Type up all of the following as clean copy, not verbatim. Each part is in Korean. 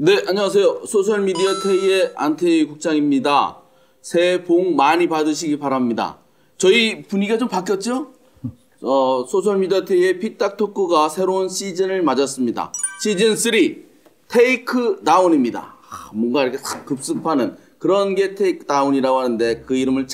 네, 안녕하세요. 소셜미디어 태희의 안태희 국장입니다. 새해 복 많이 받으시기 바랍니다. 저희 분위기가 좀 바뀌었죠? 소셜미디어 태희의 피딱 토크가 새로운 시즌을 맞았습니다. 시즌 3, 테이크 다운입니다. 뭔가 이렇게 싹 급습하는 그런 게 테이크 다운이라고 하는데 그 이름을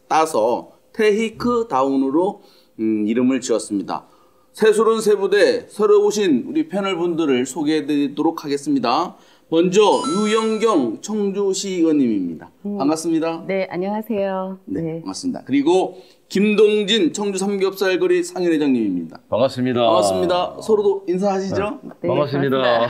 따서 테이크 다운으로 이름을 지었습니다. 새술은 새부대 새로 오신 우리 패널분들을 소개해드리도록 하겠습니다. 먼저 유영경 청주시 의원님입니다. 반갑습니다. 네, 안녕하세요. 네, 반갑습니다. 그리고 김동진 청주 삼겹살거리 상인회장님입니다. 반갑습니다. 반갑습니다. 서로도 인사하시죠? 네, 반갑습니다.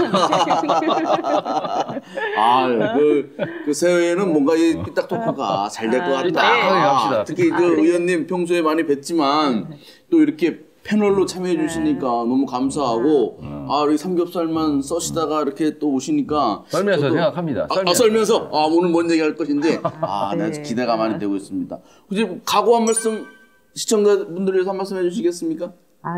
그 새해에는 뭔가 이 삐딱 토크가 잘 될 것 같다. 합시다. 특히 의원님 평소에 많이 뵀지만 또 이렇게 패널로 참여해 주시니까 너무 감사하고 우리 삼겹살만 써시다가 이렇게 또 오시니까 썰면서 생각합니다. 썰면서 오늘 뭔 얘기 할 것인지 네. 기대가 많이 되고 있습니다. 혹시 각오 한 말씀 시청자분들 위해서 한 말씀 해주시겠습니까?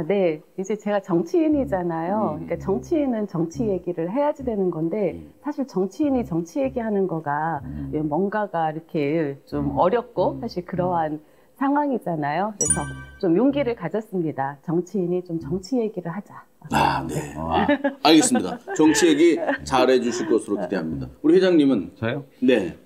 네. 이제 제가 정치인이잖아요. 그러니까 정치인은 정치 얘기를 해야지 되는 건데 사실 정치인이 정치 얘기하는 거가 뭔가가 이렇게 좀 어렵고 사실 그러한 상황이잖아요. 그래서 좀 용기를 가졌습니다. 정치인이 좀 정치 얘기를 하자. 네. 알겠습니다. 정치 얘기 잘해 주실 것으로 기대합니다. 우리 회장님은? 저요? 네.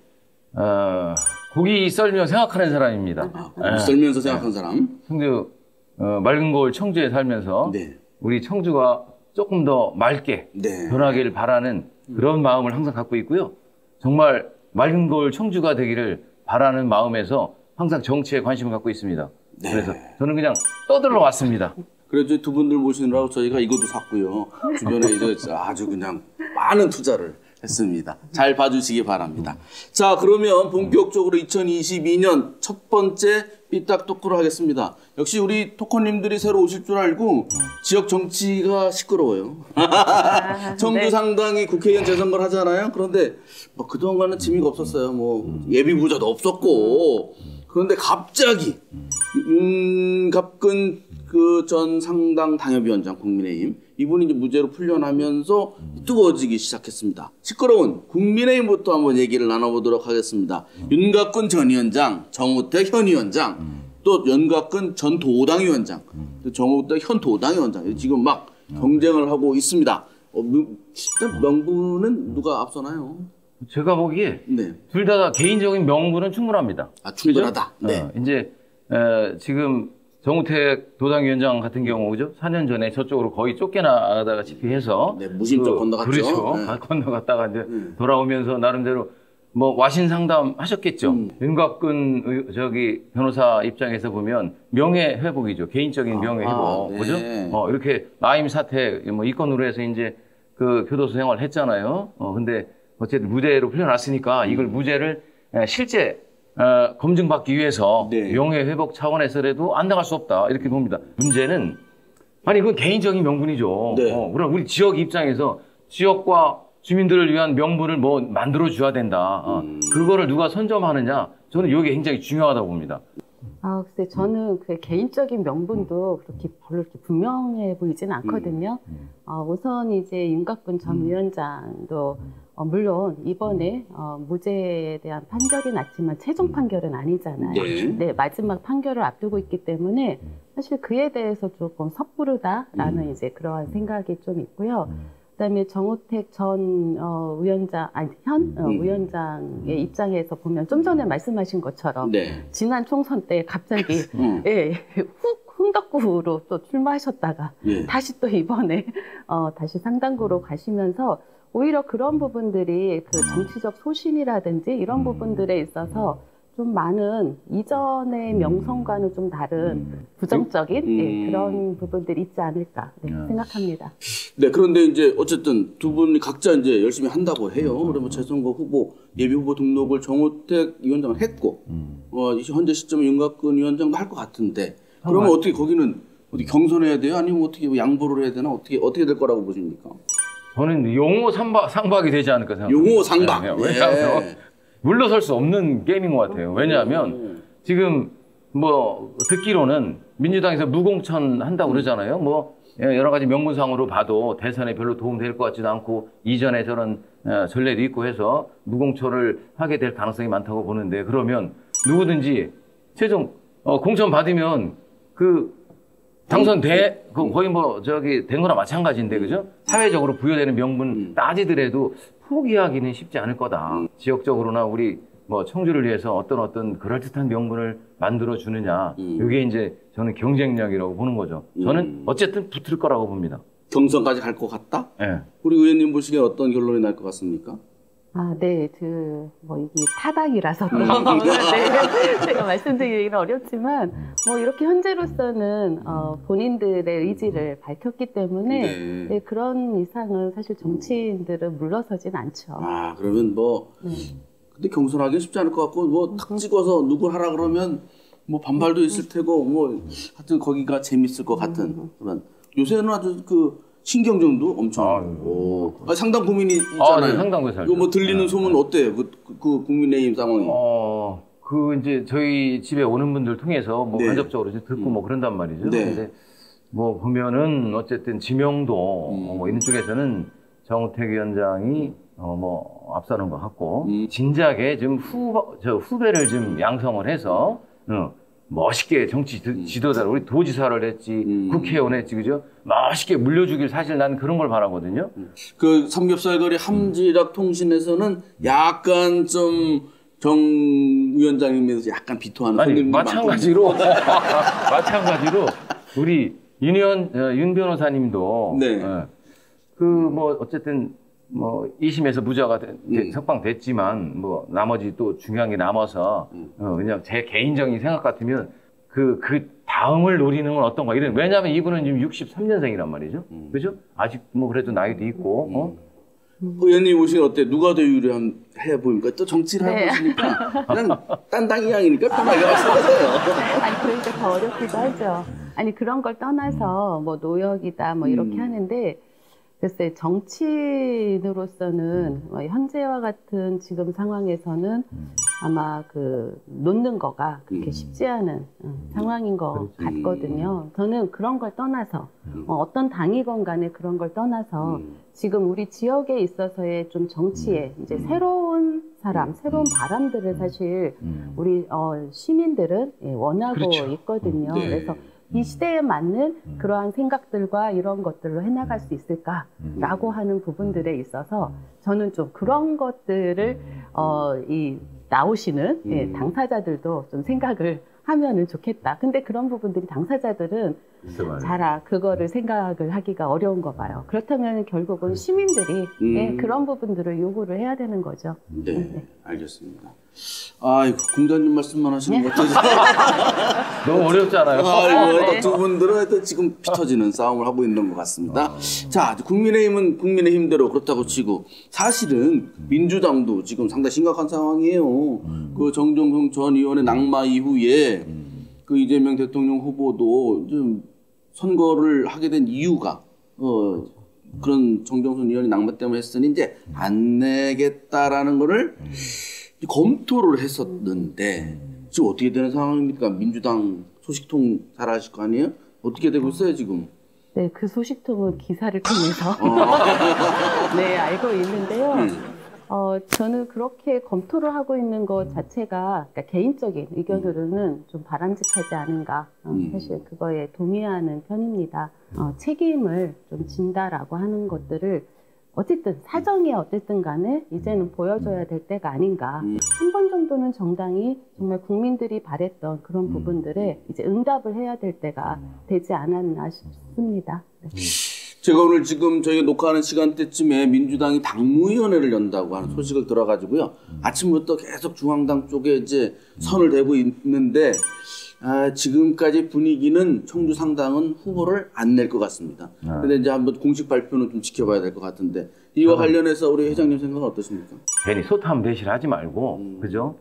고기 썰며 생각하는 사람입니다. 고기 썰면서 생각하는 사람. 청주, 맑은 거울 청주에 살면서 우리 청주가 조금 더 맑게 변하기를 바라는 그런 마음을 항상 갖고 있고요. 정말 맑은 거울 청주가 되기를 바라는 마음에서 항상 정치에 관심을 갖고 있습니다. 그래서 저는 그냥 떠들러 왔습니다. 그래서 두 분들 모시느라고 저희가 이것도 샀고요. 주변에 이제 아주 그냥 많은 투자를 했습니다. 잘 봐주시기 바랍니다. 자, 그러면 본격적으로 2022년 첫 번째 삐딱 토크를 하겠습니다. 역시 우리 토커님들이 새로 오실 줄 알고 지역 정치가 시끄러워요. 청주 상당히 국회의원 재선거를 하잖아요. 그런데 그동안은 재미가 없었어요. 예비부자도 없었고. 그런데 갑자기 윤갑근 전 상당 당협위원장 국민의힘 이분이 이제 무죄로 풀려나면서 뜨거워지기 시작했습니다. 시끄러운 국민의힘부터 한번 얘기를 나눠보도록 하겠습니다. 윤갑근 전 위원장, 정우택 현 위원장, 또 윤갑근 전 도당위원장, 또 정우택 현 도당위원장 지금 막 경쟁을 하고 있습니다. 명분은 누가 앞서나요? 제가 보기에 둘 다 개인적인 명분은 충분합니다. 충분하다. 그죠? 이제 지금 정우택 도당위원장 같은 경우 그죠? 4년 전에 저쪽으로 거의 쫓겨나다가 집회해서 무심쩍 건너갔죠. 그렇죠. 건너갔다가 이제 돌아오면서 나름대로 와신 상담 하셨겠죠. 윤곽근 변호사 입장에서 보면 명예 회복이죠. 개인적인 명예 회복. 그죠? 이렇게 라임 사태 이 건으로 해서 이제 그 교도소 생활을 했잖아요. 근데 어쨌든 무죄로 풀려났으니까 이걸 무죄를 실제 검증받기 위해서 명예회복 차원에서라도 안 나갈 수 없다 이렇게 봅니다. 문제는 그건 개인적인 명분이죠. 그럼 우리 지역 입장에서 지역과 주민들을 위한 명분을 만들어줘야 된다. 그거를 누가 선점하느냐 저는 이게 굉장히 중요하다고 봅니다. 글쎄 저는 그 개인적인 명분도 그렇게 별로 이렇게 분명해 보이진 않거든요. 우선 이제 윤곽근 전 위원장도 물론 이번에 무죄에 대한 판결이 났지만 최종 판결은 아니잖아요. 네, 마지막 판결을 앞두고 있기 때문에 사실 그에 대해서 조금 섣부르다라는 이제 그러한 생각이 좀 있고요. 그다음에 정우택 전 현 위원장의 입장에서 보면 좀 전에 말씀하신 것처럼 지난 총선 때 갑자기 흥덕구로 또 출마하셨다가 다시 또 이번에 다시 상당구로 가시면서 오히려 그런 부분들이 그 정치적 소신이라든지 이런 부분들에 있어서 좀 많은 이전의 명성과는 좀 다른 부정적인 그런 부분들이 있지 않을까 생각합니다. 네, 그런데 이제 어쨌든 두 분이 각자 이제 열심히 한다고 해요. 그러면 재선거 후보, 예비 후보 등록을 정우택 위원장은 했고, 현재 시점에 윤곽근 위원장도 할 것 같은데, 그러면 어떻게 거기는 어디 경선해야 돼요? 아니면 어떻게 양보를 해야 되나? 어떻게 될 거라고 보십니까? 저는 용호 상박이 되지 않을까 생각합니다. 용호 상박. 왜냐하면 물러설 수 없는 게임인 것 같아요. 왜냐하면 지금 듣기로는 민주당에서 무공천 한다고 그러잖아요. 여러 가지 명분상으로 봐도 대선에 별로 도움될 것 같지도 않고 이전에 저런 전례도 있고 해서 무공초를 하게 될 가능성이 많다고 보는데 그러면 누구든지 최종 공천 받으면 그 당선돼 거의 뭐 저기 된 거나 마찬가지인데 그죠? 사회적으로 부여되는 명분 따지더라도 포기하기는 쉽지 않을 거다. 지역적으로나 우리 뭐 청주를 위해서 어떤 그럴듯한 명분을 만들어 주느냐. 이게 이제 저는 경쟁력이라고 보는 거죠. 저는 어쨌든 붙을 거라고 봅니다. 경선까지 갈 것 같다? 네. 우리 의원님 보시기에 어떤 결론이 날 것 같습니까? 아, 네, 이게 타당이라서 또, 네, 제가 말씀드리기는 어렵지만, 이렇게 현재로서는, 본인들의 의지를 밝혔기 때문에, 네. 네, 그런 이상은 사실 정치인들은 물러서진 않죠. 아, 그러면 네. 근데 경선하기 쉽지 않을 것 같고, 탁 찍어서 누굴 하라 그러면, 반발도 있을 테고, 하여튼 거기가 재밌을 것 같은 그런. 요새는 아주 신경전도 엄청. 상당 고민이 있잖아요. 네, 상당히 살죠. 이거 들리는 소문 어때요? 그 국민의힘 상황이? 이제 저희 집에 오는 분들 통해서 네. 간접적으로 듣고 그런단 말이죠. 네. 근데 보면은 어쨌든 지명도 있는 쪽에서는 정우택 위원장이 앞서는 것 같고 진작에 좀 후배를 좀 양성을 해서 멋있게 정치 지도자를 우리 도지사를 했지 국회의원 했지 그죠? 멋있게 물려주길 사실 난 그런 걸 바라거든요. 그 삼겹살거리 함지락 통신에서는 약간 좀 정 위원장님에서 약간 비토하는 아니 손님들이 마찬가지로 우리 윤 변호사님도 네. 어쨌든 2심에서 무죄가 석방됐지만 나머지 또 중요한 게 남아서 그냥 제 개인적인 생각 같으면 그 다음을 노리는 건 어떤가 이런. 왜냐하면 이분은 지금 63년생이란 말이죠. 그죠? 아직 그래도 나이도 있고. 의원님 보시기에 어때? 누가 더 유리해 보입니까? 또 정치를 하고 있으니까 그냥 딴당 이양이니까 편하게 말씀하세요. 아니, 그러니까 더 어렵기도 하죠. 아니, 그런 걸 떠나서 노역이다 이렇게 하는데, 글쎄, 정치인으로서는 현재와 같은 지금 상황에서는 아마 놓는 거가 그렇게 쉽지 않은 상황인 것 같거든요. 저는 그런 걸 떠나서, 어떤 당이건 간에 그런 걸 떠나서 지금 우리 지역에 있어서의 좀 정치에 이제 새로운 사람, 새로운 바람들을 사실 우리 시민들은 원하고 그렇죠. 있거든요. 네. 그래서 이 시대에 맞는 그러한 생각들과 이런 것들로 해나갈 수 있을까라고 하는 부분들에 있어서 저는 좀 그런 것들을 나오시는 당사자들도 좀 생각을 하면은 좋겠다. 근데 그런 부분들이 당사자들은 그거를 생각을 하기가 어려운 거 봐요. 그렇다면 결국은 시민들이 그런 부분들을 요구를 해야 되는 거죠. 네, 알겠습니다. 아이고, 공자님 말씀만 하시는 것 같아서. 너무 어렵잖아요. 네. 두 분들은 또 지금 피 터지는 싸움을 하고 있는 것 같습니다. 자, 국민의힘은 국민의힘대로 그렇다고 치고, 사실은 민주당도 지금 상당히 심각한 상황이에요. 그 정종성 전 의원의 낙마 이후에 그 이재명 대통령 후보도 좀 선거를 하게 된 이유가, 그런 정종선 의원이 낙마 때문에 했으니 이제 안 내겠다라는 거를 검토를 했었는데 지금 어떻게 되는 상황입니까? 민주당 소식통 잘 아실 거 아니에요? 어떻게 되고 있어요 지금? 네, 그 소식통은 기사를 통해서 네, 알고 있는데요. 저는 그렇게 검토를 하고 있는 것 자체가 그러니까 개인적인 의견으로는 좀 바람직하지 않은가. 사실 그거에 동의하는 편입니다. 책임을 좀 진다라고 하는 것들을 어쨌든 사정이 어쨌든 간에 이제는 보여줘야 될 때가 아닌가. 한 번 정도는 정당이 정말 국민들이 바랬던 그런 부분들에 이제 응답을 해야 될 때가 되지 않았나 싶습니다. 네. 제가 오늘 지금 저희가 녹화하는 시간대쯤에 민주당이 당무위원회를 연다고 하는 소식을 들어가지고요. 아침부터 계속 중앙당 쪽에 이제 선을 대고 있는데, 지금까지 분위기는 청주 상당은 후보를 안 낼 것 같습니다. 근데 이제 한번 공식 발표는 좀 지켜봐야 될 것 같은데, 이와 관련해서 우리 회장님 생각은 어떠십니까? 괜히 소탐 대실하지 말고, 그죠?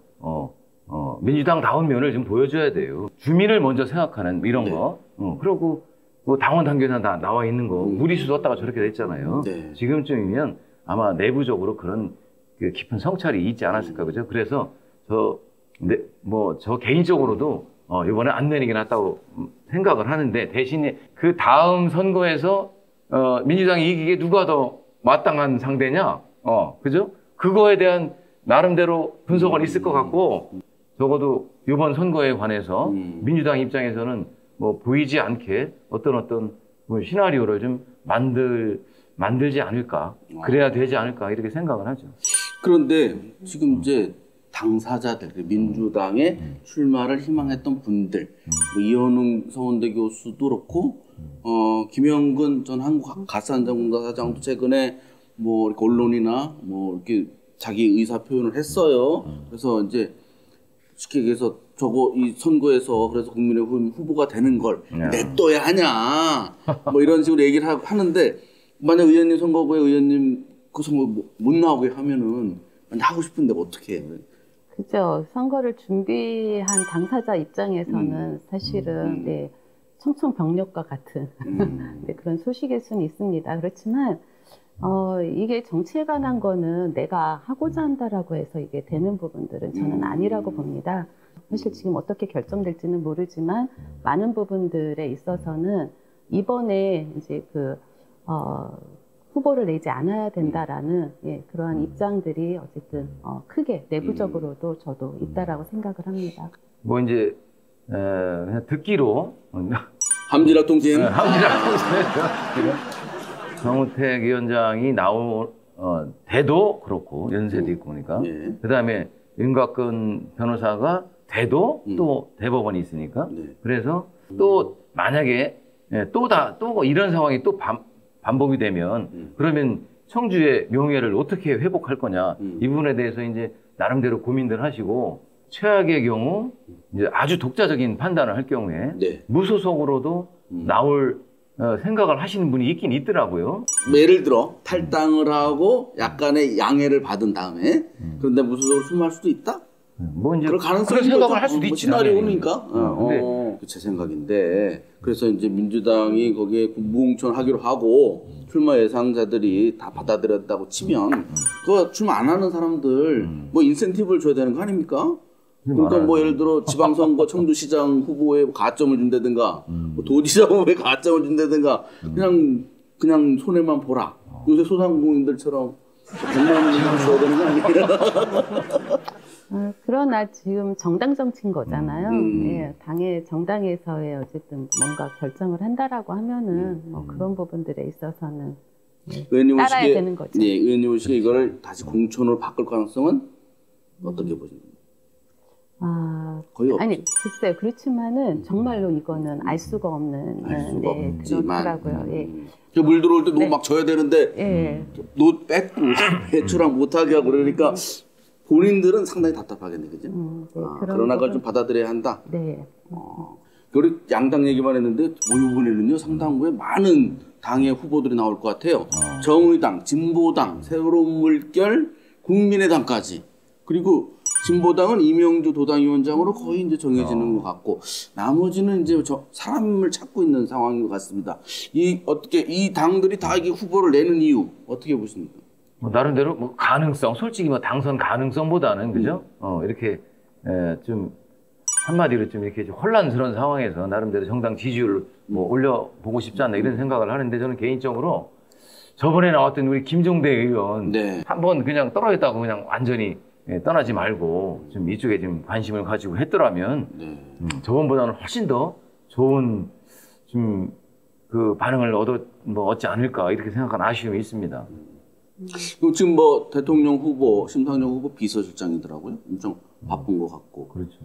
민주당 다운 면을 좀 보여줘야 돼요. 주민을 먼저 생각하는 이런 거. 그리고 당원 당규에서 다 나와 있는 거 무리수 뒀다가 저렇게 됐잖아요. 네. 지금쯤이면 아마 내부적으로 그런 깊은 성찰이 있지 않았을까 그죠? 그래서 저 개인적으로도 이번에 안 내는 게 낫다고 생각을 하는데 대신에 그 다음 선거에서 민주당이 이기게 누가 더 마땅한 상대냐? 그죠? 그거에 대한 나름대로 분석은 있을 것 같고 적어도 이번 선거에 관해서 민주당 입장에서는 뭐 보이지 않게 어떤 뭐 시나리오를 좀 만들지 않을까, 그래야 되지 않을까 이렇게 생각을 하죠. 그런데 지금 이제 당사자들, 민주당의 출마를 희망했던 분들, 뭐 이현웅 서원대 교수도 그렇고, 김영근 전 한국가스안전공사 사장도 최근에 뭐 이렇게 언론이나 뭐 이렇게 자기 의사 표현을 했어요. 그래서 이제 쉽게 얘기해서 이 선거에서 그래서 국민의힘 후보가 되는 걸 냅둬야 하냐, 뭐 이런 식으로 얘기를 하는데, 만약 의원님 선거구에 의원님 그 선거 못 나오게 하면은 하고 싶은데 어떻게 해요? 그죠. 선거를 준비한 당사자 입장에서는 사실은 네, 청천벽력과 같은 네, 그런 소식일 수는 있습니다. 그렇지만 이게 정치에 관한 거는 내가 하고자 한다라고 해서 이게 되는 부분들은 저는 아니라고 봅니다. 사실 지금 어떻게 결정될지는 모르지만 많은 부분들에 있어서는 이번에 이제 후보를 내지 않아야 된다라는 그러한 입장들이 어쨌든 크게 내부적으로도 저도 있다라고 생각을 합니다. 뭐 이제 그냥 듣기로 함지락 통신. 정우택 위원장이 돼도 그렇고 연세도 있고 그러니까 그다음에 윤곽근 변호사가 돼도 또 대법원이 있으니까 그래서 또 만약에 또 이런 상황이 또 반복이 되면 그러면 청주의 명예를 어떻게 회복할 거냐 이 부분에 대해서 이제 나름대로 고민들 하시고 최악의 경우 이제 아주 독자적인 판단을 할 경우에 무소속으로도 나올 생각을 하시는 분이 있긴 있더라고요. 예를 들어 탈당을 하고 약간의 양해를 받은 다음에 그런데 무소속으로 출마할 수도 있다? 뭐 이제 그럴 가능성이 그런 생각을 할 수도 있지. 시나리오니까. 제 생각인데 그래서 이제 민주당이 거기에 무공천 하기로 하고 출마 예상자들이 다 받아들였다고 치면 그 출마 안 하는 사람들 뭐 인센티브를 줘야 되는 거 아닙니까? 그러니까 뭐 예를 들어 지방선거 청주시장 후보에 가점을 준다든가 뭐 도지사 후보에 가점을 준다든가 그냥 손해만 보라. 요새 소상공인들처럼 100만 원을 줘야 되는 거 아니에요? 그러나 지금 정당 정치인 거잖아요. 정당에서의 어쨌든 뭔가 결정을 한다라고 하면은 뭐 그런 부분들에 있어서는 따라야 되는 거죠. 네, 의원님 오시게 이걸 다시 공천으로 바꿀 가능성은 어떻게 보십니까? 거의 없죠. 아니, 글쎄요. 그렇지만은 정말로 이거는 알 수가 없는. 그렇더라고요. 물 들어올 때 노 막 져야 되는데 노 뺏고 배출랑 못하게 하고 그러니까 본인들은 상당히 답답하겠네, 그죠? 그러나 그걸 좀 받아들여야 한다. 네. 우리 양당 얘기만 했는데 이번에는요 상당부에 많은 당의 후보들이 나올 것 같아요. 정의당, 진보당, 새로운 물결, 국민의당까지. 그리고 진보당은 이명주 도당위원장으로 거의 이제 정해지는 것 같고 나머지는 이제 사람을 찾고 있는 상황인 것 같습니다. 이 당들이 다 이게 후보를 내는 이유 어떻게 보십니까? 뭐 나름대로 뭐 가능성, 솔직히 뭐 당선 가능성보다는 그죠? 이렇게 좀 한마디로 좀 이렇게 좀 혼란스러운 상황에서 나름대로 정당 지지율을 뭐 올려보고 싶지 않나 이런 생각을 하는데 저는 개인적으로 저번에 나왔던 우리 김종대 의원 한번 그냥 떨어졌다고 그냥 완전히 떠나지 말고 좀 이쪽에 좀 관심을 가지고 했더라면 저번보다는 훨씬 더 좋은 좀 그 반응을 얻지 않을까 이렇게 생각하는 아쉬움이 있습니다. 지금 뭐 대통령 후보, 심상정 후보 비서실장이더라고요. 엄청 바쁜 것 같고. 그렇죠.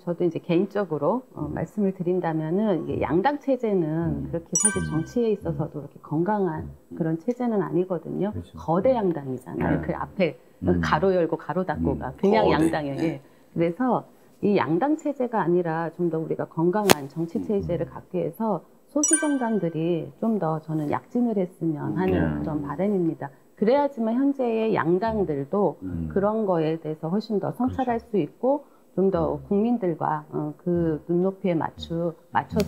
저도 이제 개인적으로 말씀을 드린다면은 이게 양당 체제는 그렇게 사실 정치에 있어서도 그렇게 건강한 그런 체제는 아니거든요. 그렇죠. 거대 양당이잖아요. 그 앞에 가로 열고 가로 닫고가 그냥 양당이에요. 그래서 이 양당 체제가 아니라 좀 더 우리가 건강한 정치 체제를 갖기 위해서 소수 정당들이 좀 더 저는 약진을 했으면 하는 그런 바람입니다. 그래야지만 현재의 양당들도 그런 거에 대해서 훨씬 더 성찰할 수 있고 좀 더 국민들과 그 눈높이에 맞춰서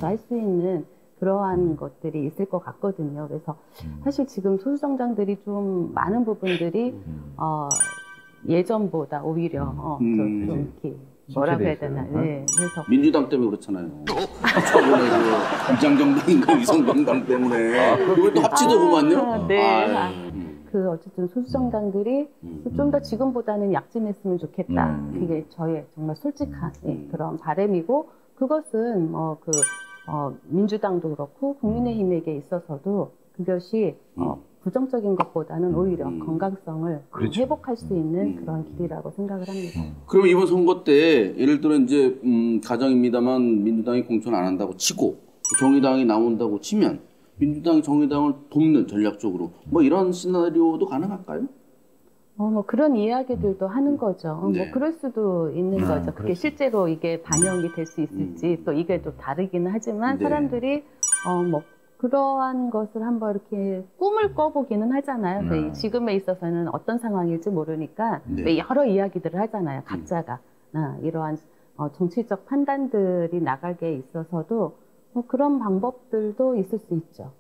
할 수 있는 그러한 것들이 있을 것 같거든요. 그래서 사실 지금 소수 정당들이 좀 많은 부분들이 예전보다 오히려 좀 이렇게 뭐라고 해야 되나. 있어요. 네. 그래서 민주당 때문에 그렇잖아요. 저번에 그 비장정당인가 위성정당 때문에 이걸 또 합치더구만요. 네. 그 어쨌든 소수정당들이 좀 더 지금보다는 약진했으면 좋겠다. 그게 저의 정말 솔직한 그런 바람이고, 그것은 민주당도 그렇고 국민의힘에게 있어서도 그것이 부정적인 것보다는 오히려 건강성을 그렇죠. 회복할 수 있는 그런 길이라고 생각을 합니다. 그럼 이번 선거 때 예를 들어 이제 가정입니다만 민주당이 공천 안 한다고 치고 정의당이 나온다고 치면 민주당이 정의당을 돕는 전략적으로 뭐 이런 시나리오도 가능할까요? 그런 이야기들도 하는 거죠. 네. 그럴 수도 있는 거죠. 그게 그렇죠. 실제로 이게 반영이 될 수 있을지 또 이게 또 다르기는 하지만 네. 사람들이 그러한 것을 한번 이렇게 꿈을 꿔보기는 하잖아요. 그래서 지금에 있어서는 어떤 상황일지 모르니까 네. 여러 이야기들을 하잖아요. 각자가 이러한 정치적 판단들이 나가게 있어서도 그런 방법들도 있을 수 있죠.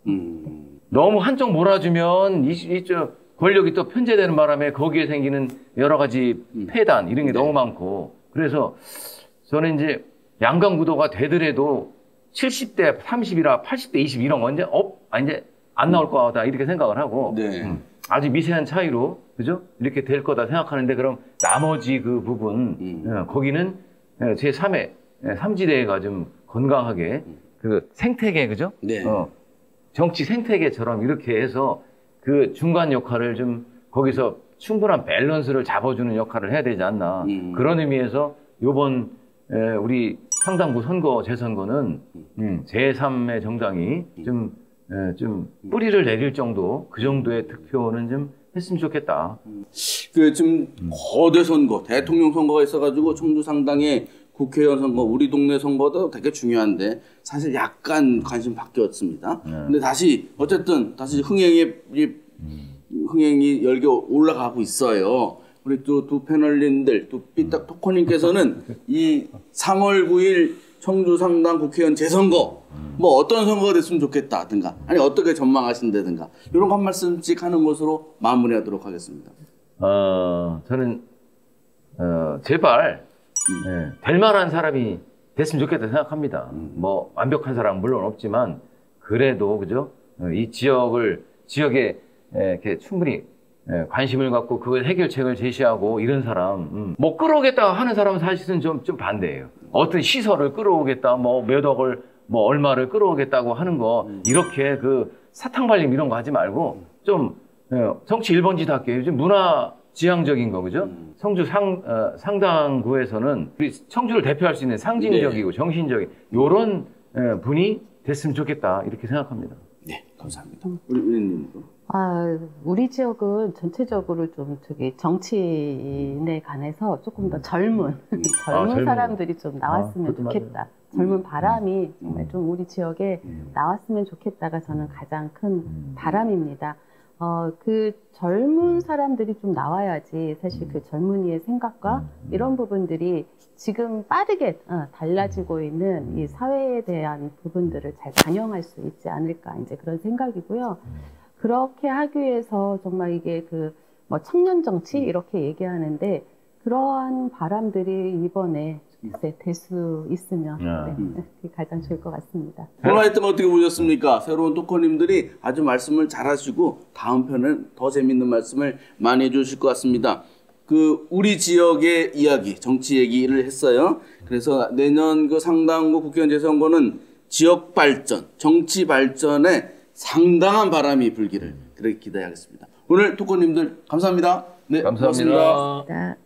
너무 한쪽 몰아주면 이쪽 권력이 또 편제되는 바람에 거기에 생기는 여러 가지 폐단 이런 게 너무 많고, 그래서 저는 이제 양강구도가 되더라도 70대 30이라 80대 20 이런 건 이제 안 나올 거다 이렇게 생각을 하고 네. 아주 미세한 차이로 그죠? 이렇게 될 거다 생각하는데, 그럼 나머지 그 부분 거기는 제3의 삼지대가 좀 건강하게 그 생태계 그죠? 네. 정치 생태계처럼 이렇게 해서 그 중간 역할을 좀 거기서 충분한 밸런스를 잡아주는 역할을 해야 되지 않나. 그런 의미에서 요번 우리 상당부 선거 재선거는 제3의 정당이 좀 뿌리를 내릴 정도, 그 정도의 득표는 좀 했으면 좋겠다. 그 지금 거대 선거, 대통령 선거가 있어가지고 청주 상당의 국회의원 선거, 우리 동네 선거도 되게 중요한데 사실 약간 관심 바뀌었습니다. 근데 어쨌든 다시 흥행이 열게 올라가고 있어요. 우리 두 패널님들, 두 삐딱 토커님께서는 이 3월 9일 청주 상당 국회의원 재선거 뭐 어떤 선거가 됐으면 좋겠다든가 아니 어떻게 전망하신다든가 이런 거 한 말씀씩 하는 것으로 마무리하도록 하겠습니다. 저는 제발 될 만한 사람이 됐으면 좋겠다 생각합니다. 뭐 완벽한 사람은 물론 없지만 그래도 그죠? 이 지역에 이렇게 충분히 관심을 갖고 그 해결책을 제시하고 이런 사람, 뭐 끌어오겠다 하는 사람은 사실은 좀 반대예요. 어떤 시설을 끌어오겠다, 뭐 몇 억을, 뭐 얼마를 끌어오겠다고 하는 거, 이렇게 그 사탕발림 이런 거 하지 말고, 좀, 정치 1번지답게 요즘 문화지향적인 거, 그죠? 청주 상당구에서는 우리 청주를 대표할 수 있는 상징적이고 정신적인, 요런 분이 됐으면 좋겠다, 이렇게 생각합니다. 네, 감사합니다. 우리 의원님도. 우리 지역은 전체적으로 좀 정치인에 관해서 조금 더 젊은 사람들이 좀 나왔으면 좋겠다. 젊은 바람이 정말 좀 우리 지역에 나왔으면 좋겠다가 저는 가장 큰 바람입니다. 그 젊은 사람들이 좀 나와야지 사실 그 젊은이의 생각과 이런 부분들이 지금 빠르게 달라지고 있는 이 사회에 대한 부분들을 잘 반영할 수 있지 않을까 이제 그런 생각이고요. 그렇게 하기 위해서 정말 이게 뭐 청년 정치 이렇게 얘기하는데 그러한 바람들이 이번에 될 수 있으면 그게 가장 좋을 것 같습니다. 오늘 하여튼 어떻게 보셨습니까? 새로운 토커님들이 아주 말씀을 잘하시고 다음 편은 더 재밌는 말씀을 많이 해주실 것 같습니다. 우리 지역의 이야기, 정치 얘기를 했어요. 그래서 내년 상당구 국회의원 재선거는 지역 발전, 정치 발전에 상당한 바람이 불기를 그렇게 기대하겠습니다. 오늘 토커님들 감사합니다. 네, 감사합니다. 고맙습니다. 네.